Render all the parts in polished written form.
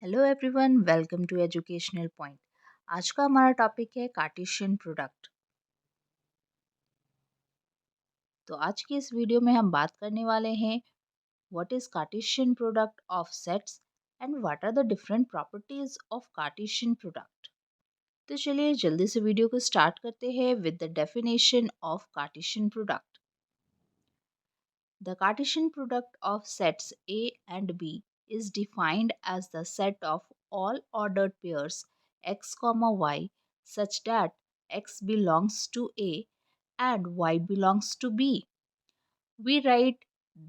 Hello everyone, welcome to educational point. आज का हमारा टॉपिक है कार्टेशियन प्रोडक्ट। तो आज की इस वीडियो में हम बात करने वाले हैं what is Cartesian product of sets and what are the different properties of Cartesian product. तो चलिए जल्दी से वीडियो को स्टार्ट करते हैं with the definition of Cartesian product. The Cartesian product of sets A and B is defined as the set of all ordered pairs x, y such that x belongs to A and y belongs to B. We write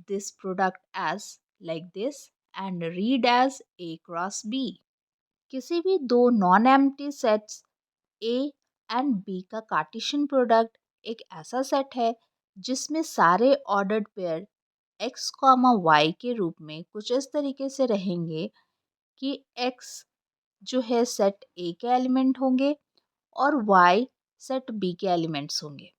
this product as like this and read as A cross B. किसी भी दो non empty sets A and B का Cartesian product एक ऐसा set है जिसमें सारे ordered pair x, y के रूप में कुछ इस तरीके से रहेंगे कि x जो है सेट A के एलिमेंट होंगे और y सेट B के एलिमेंट्स होंगे।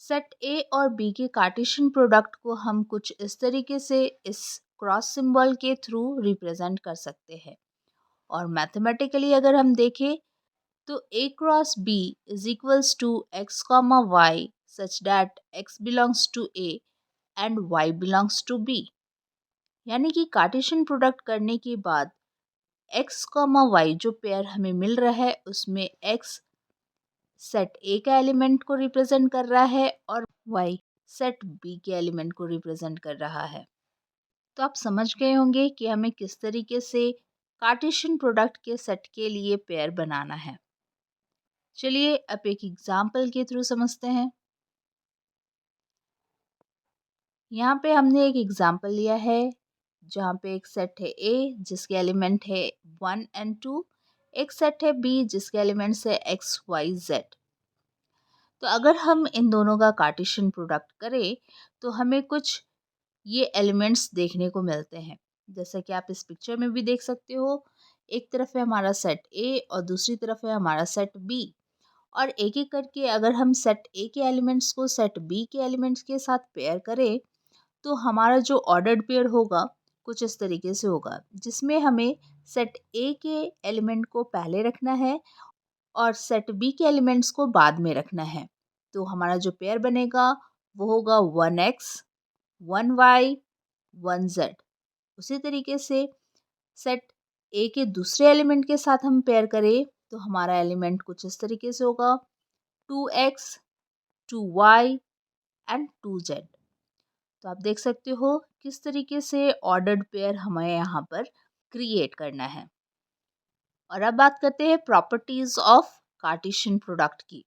सेट A और B के कार्टेशियन प्रोडक्ट को हम कुछ इस तरीके से इस क्रॉस सिंबल के थ्रू रिप्रेजेंट कर सकते हैं। और मैथमेटिकली अगर हम देखें तो A cross B is equals to x, y such that x belongs to A and y belongs to B। यानी कि कार्टेशियन प्रोडक्ट करने के बाद x, y जो पेयर हमें मिल रहा है उसमें x सेट A का एलिमेंट को रिप्रेजेंट कर रहा है और y सेट B के एलिमेंट को रिप्रेजेंट कर रहा है। तो आप समझ गए होंगे कि हमें किस तरीके से कार्टेशियन प्रोडक्ट के सेट के लिए पेयर बनाना है। चलिए अब एक एग्जाम्पल के थ्रू समझते हैं। यहाँ पे हमने एक एग्जाम्पल लिया है जहाँ पे एक सेट है A जिसके एलिमेंट है 1 एंड 2, एक सेट है B जिसके एलिमेंट्स है x, y, z। तो अगर हम इन दोनों का कार्टेशियन प्रोडक्ट करें तो हमें कुछ ये एलिमेंट्स देखने को मिलते हैं, जैसा कि आप इस पिक्चर में भी देख सकते हो। एक तरफ है हमारा सेट A और दूसरी तरफ है हमारा सेट B। और एक एक करके अगर हम सेट A के एलिमेंट्स को सेट B के एलिमेंट्स के साथ पेयर करें तो हमारा जो ऑर्डर्ड पेयर होगा कुछ इस तरीके से होगा, जिसमें हमें सेट A के एलिमेंट को पहले रखना है और सेट B के एलिमेंट्स को बाद में रखना है। तो हमारा जो पेयर बनेगा वो होगा 1x, 1y, 1z। उसी तरीके से सेट A के दूसरे एलिमेंट के साथ हम पेयर करें तो हमारा एलिमेंट कुछ इस तरीके से होगा 2x, 2y एंड 2z। तो आप देख सकते हो किस तरीके से ऑर्डर्ड पेयर हमें यहाँ पर क्रिएट करना है। और अब बात करते हैं प्रॉपर्टीज ऑफ कार्टेशियन प्रोडक्ट की।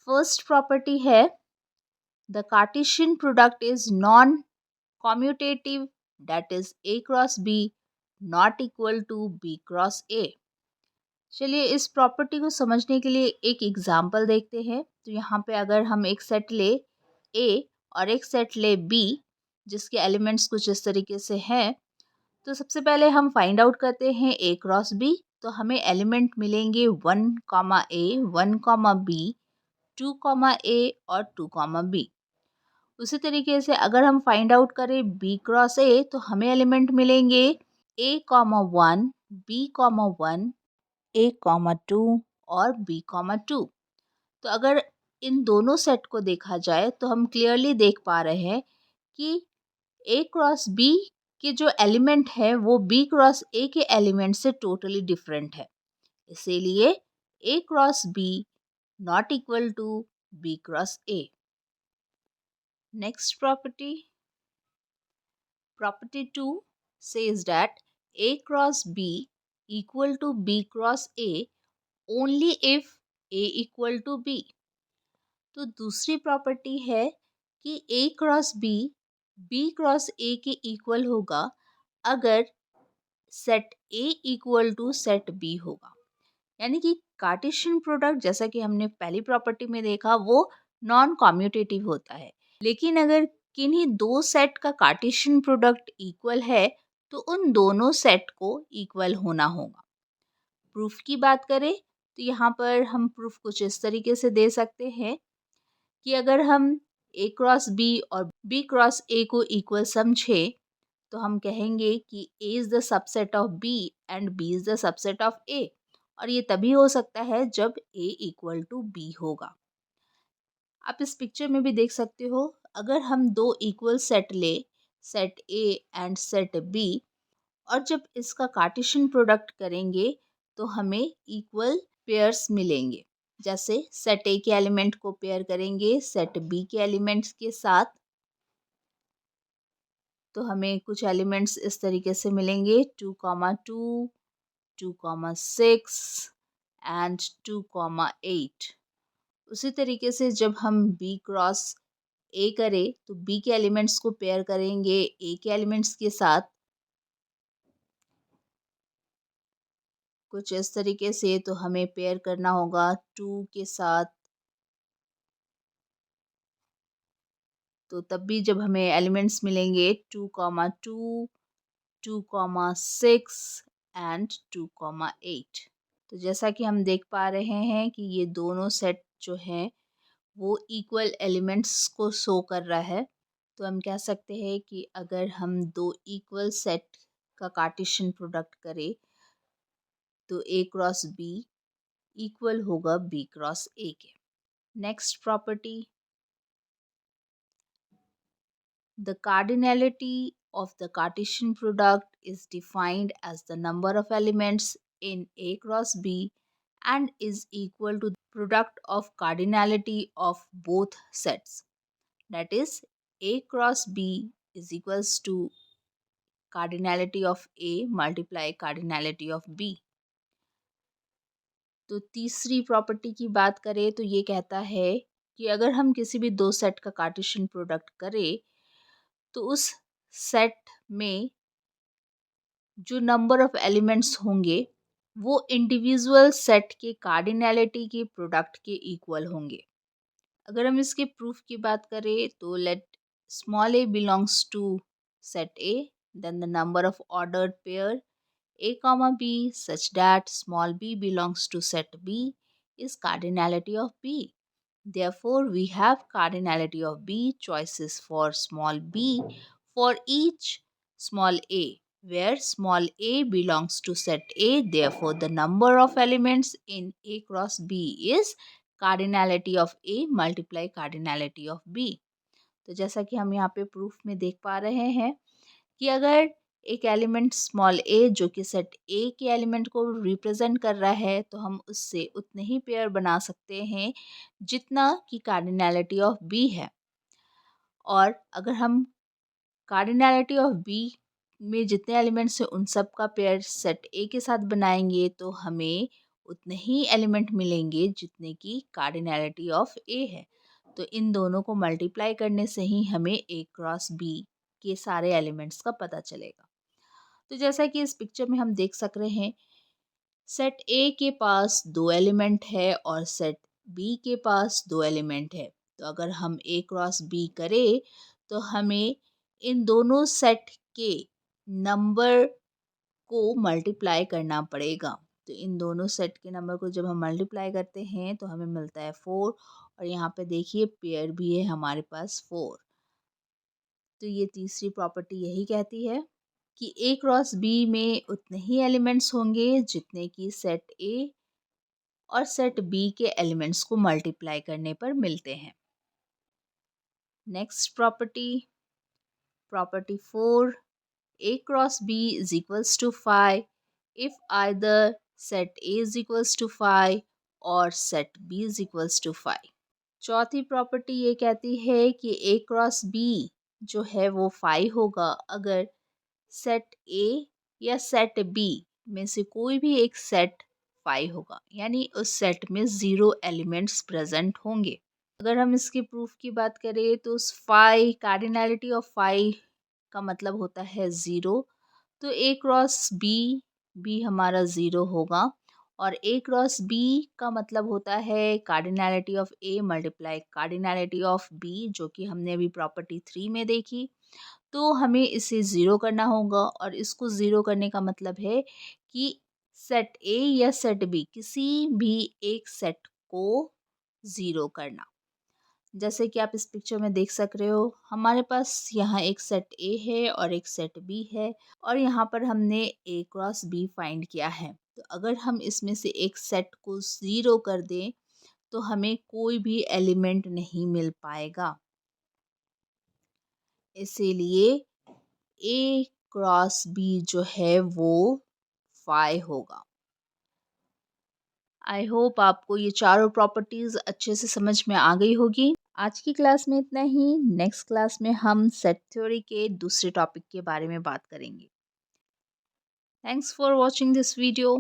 फर्स्ट प्रॉपर्टी है the Cartesian product is non commutative, that is A cross B not equal to B cross A। चलिए इस प्रॉपर्टी को समझने के लिए एक एग्जाम्पल देखते हैं। तो यहाँ पे अगर हम एक सेट ले A और एक सेट ले B जिसके एलिमेंट्स कुछ इस तरीके से हैं, तो सबसे पहले हम फाइंड आउट करते हैं A क्रॉस B। तो हमें एलिमेंट मिलेंगे 1, A, 1, B, 2, A और 2, B। उसी तरीके से अगर हम फाइंड आउट करें B क्रॉस A तो हमें एलिमेंट मिलेंगे A, 1, B, 1, A, 2 और B, 2। तो अगर इन दोनों सेट को देखा जाए तो हम क्लियरली देख पा रहे हैं कि A क्रॉस B के जो एलिमेंट है वो B क्रॉस A के एलिमेंट से टोटली डिफरेंट है। इसीलिए A cross B not equal to B cross A। Next property 2 says that A cross B equal to B cross A only if A equal to B। तो दूसरी property है कि A cross B cross A के equal होगा अगर set A equal to set B होगा। यानी कि कार्टेशियन प्रोडक्ट जैसा कि हमने पहली प्रॉपर्टी में देखा वो नॉन कॉम्यूटेटिव होता है, लेकिन अगर किन्हीं दो सेट का कार्टेशियन प्रोडक्ट इक्वल है तो उन दोनों सेट को इक्वल होना होगा। प्रूफ की बात करें तो यहाँ पर हम प्रूफ कुछ इस तरीके से दे सकते हैं कि अगर हम A क्रॉस B और B क्रॉस A को इक्वल समझे तो हम कहेंगे कि A is the subset of B and B is the subset of A, और ये तभी हो सकता है जब A इक्वल टू B होगा। आप इस पिक्चर में भी देख सकते हो, अगर हम दो इक्वल सेट ले, set A and set B, और जब इसका कार्टेशियन प्रोडक्ट करेंगे तो हमें इक्वल पेयर्स मिलेंगे। जैसे सेट A के एलिमेंट को पेयर करेंगे सेट B के एलिमेंट्स के साथ, तो हमें कुछ एलिमेंट्स इस तरीके से मिलेंगे 2,2, 2,6 एंड 2,8। उसी तरीके से जब हम B क्रॉस A करें तो B के एलिमेंट्स को पेयर करेंगे A के एलिमेंट्स के साथ, कुछ इस तरीके से। तो हमें पेयर करना होगा 2 के साथ, तो तब भी जब हमें एलिमेंट्स मिलेंगे 2,2, 2,6 एंड 2,8। तो जैसा कि हम देख पा रहे हैं कि ये दोनों सेट जो हैं वो इक्वल एलिमेंट्स को शो कर रहा है। तो हम कह सकते हैं कि अगर हम दो इक्वल सेट का कार्टेशियन प्रोडक्ट करें तो A क्रॉस B इक्वल होगा B क्रॉस A के। Next property, the cardinality of the Cartesian product is defined as the number of elements in A cross B and is equal to the product of cardinality of both sets. That is, A cross B is equals to cardinality of A multiply cardinality of B. तो तीसरी property की बात करें तो ये कहता है कि अगर हम किसी भी दो सेट का कार्टेशियन प्रोडक्ट करें तो उस सेट में जो नंबर ऑफ एलिमेंट्स होंगे वो इंडिविजुअल सेट के कार्डिनैलिटी के प्रोडक्ट के इक्वल होंगे। अगर हम इसके प्रूफ की बात करें तो let small a belongs to set A, then the number of ordered pair A comma B such that small b belongs to set B is cardinality of B. Therefore, we have cardinality of B choices for small b for each small a, where small a belongs to set A. Therefore, the number of elements in A cross B is cardinality of A multiply cardinality of B. तो जैसा कि हम यहाँ पे proof में देख पा रहे हैं कि अगर एक एलिमेंट स्मॉल a जो कि सेट A के एलिमेंट को रिप्रेजेंट कर रहा है तो हम उससे उतने ही पेयर बना सकते हैं जितना कि कार्डिनैलिटी ऑफ B है। और अगर हम कार्डिनैलिटी ऑफ B में जितने एलिमेंट्स हैं उन सब का पेयर सेट A के साथ बनाएंगे तो हमें उतने ही एलिमेंट मिलेंगे जितने की कार्डिनैलिटी ऑफ A है। तो इन दोनों को मल्टीप्लाई करने से ही हमें A क्रॉस B के सारे एलिमेंट्स का पता चलेगा। तो जैसा कि इस पिक्चर में हम देख सक रहे हैं, सेट A के पास दो एलिमेंट है और सेट B के पास दो एलिमेंट है। तो अगर हम A क्रॉस B करें तो हमें इन दोनों सेट के नंबर को मल्टीप्लाई करना पड़ेगा। तो इन दोनों सेट के नंबर को जब हम मल्टीप्लाई करते हैं तो हमें मिलता है 4, और यहाँ पे देखिए पेयर भी है हमारे पास 4। तो ये तीसरी प्रॉपर्टी यही कहती है कि A क्रॉस B में उतने ही एलिमेंट्स होंगे जितने कि सेट A और सेट B के एलिमेंट्स को मल्टीप्लाई करने पर मिलते हैं। Next property, property 4, A cross B is equals to 5 if either set A is equals to 5 और set B is equals to 5। चौथी प्रॉपर्टी ये कहती है कि A क्रॉस B जो है वो 5 होगा अगर सेट A या सेट B में से कोई भी एक सेट 5 होगा, यानी उस सेट में 0 एलिमेंट्स प्रेजेंट होंगे। अगर हम इसके प्रूफ की बात करें तो उस 5 कार्डिनैलिटी ऑफ 5 का मतलब होता है 0। तो A क्रॉस B भी हमारा 0 होगा, और A क्रॉस B का मतलब होता है cardinality of A multiply cardinality of B, जो कि हमने अभी प्रॉपर्टी 3 में देखी। तो हमें इसे 0 करना होगा, और इसको 0 करने का मतलब है कि सेट A या सेट B किसी भी एक सेट को 0 करना। जैसे कि आप इस पिक्चर में देख सक रहे हो, हमारे पास यहाँ एक सेट ए है और एक सेट बी है और यहाँ पर हमने ए क्रॉस बी फाइंड किया है। तो अगर हम इसमें से एक सेट को 0 कर दें तो हमें कोई भी एलिमेंट नहीं मिल पाएगा। इसीलिए ए क्रॉस बी जो है वो 5 होगा। आई होप आपको ये चारों प्रॉपर्टीज अच्छे से समझ में आ गई होगी। आज की क्लास में इतना ही। नेक्स्ट क्लास में हम सेट थ्योरी के दूसरे टॉपिक के बारे में बात करेंगे। Thanks for watching this video.